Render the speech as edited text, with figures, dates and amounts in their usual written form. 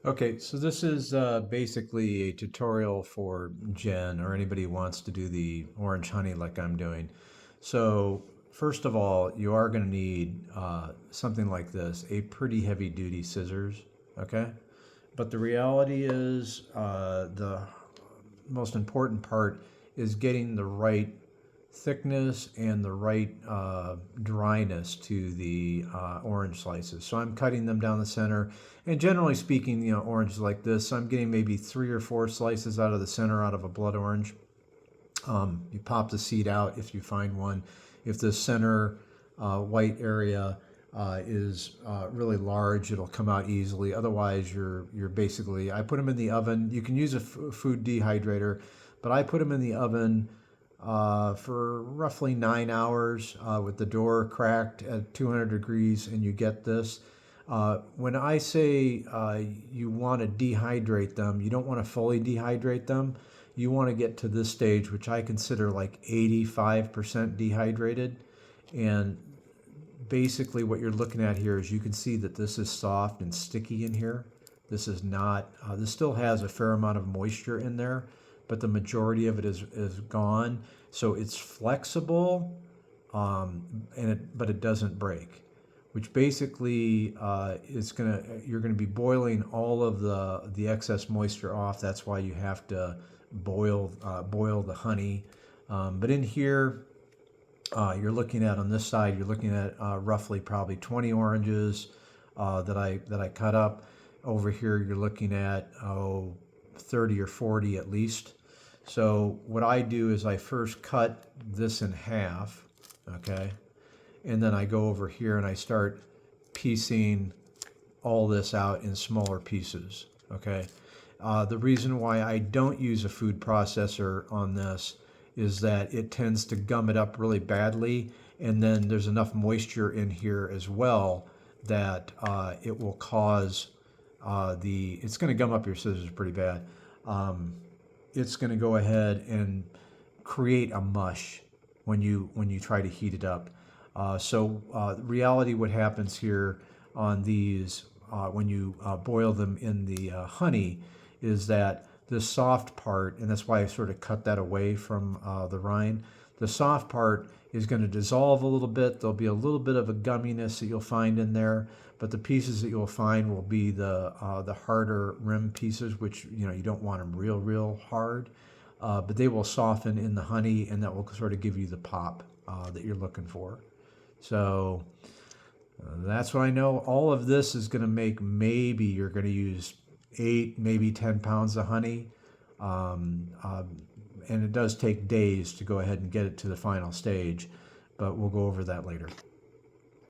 Okay, so this is basically a tutorial for Jen or anybody who wants to do the orange honey like I'm doing. So first of all, you are going to need something like this, a pretty heavy duty scissors, okay? But the reality is the most important part is getting the right thickness and the right dryness to the orange slices. So I'm cutting them down the center, and generally speaking, oranges like this, I'm getting maybe 3 or 4 slices out of the center out of a blood orange. You pop the seed out if you find one. If the center white area is really large, it'll come out easily. Otherwise, you're basically, I put them in the oven. You can use a food dehydrator, but I put them in the oven for roughly 9 hours with the door cracked at 200 degrees, and you get this. When I say you want to dehydrate them, you don't want to fully dehydrate them. You want to get to this stage, which I consider like 85% dehydrated. And basically what you're looking at here is you can see that this is soft and sticky in here. This is not, this still has a fair amount of moisture in there, but the majority of it is gone. So it's flexible, but it doesn't break, which basically you're gonna be boiling all of the excess moisture off. That's why you have to boil the honey. But in here, you're looking at on this side, you're looking at roughly probably 20 oranges that I cut up. Over here, you're looking at 30 or 40 at least. So what I do is I first cut this in half, okay, and then I go over here and I start piecing all this out in smaller pieces, okay. The reason why I don't use a food processor on this is that it tends to gum it up really badly, and then there's enough moisture in here as well that it will cause it's going to gum up your scissors pretty bad. It's going to go ahead and create a mush when you try to heat it up. Reality, what happens here on these when you boil them in the honey is that the soft part, and that's why I sort of cut that away from the rind, the soft part is going to dissolve a little bit. There'll be a little bit of a gumminess that you'll find in there, but the pieces that you'll find will be the harder rim pieces, which you don't want them real hard, but they will soften in the honey, and that will sort of give you the pop that you're looking for. So that's what I know. All of this is going to make, maybe you're going to use 8, maybe 10 pounds of honey. And it does take days to go ahead and get it to the final stage, but we'll go over that later.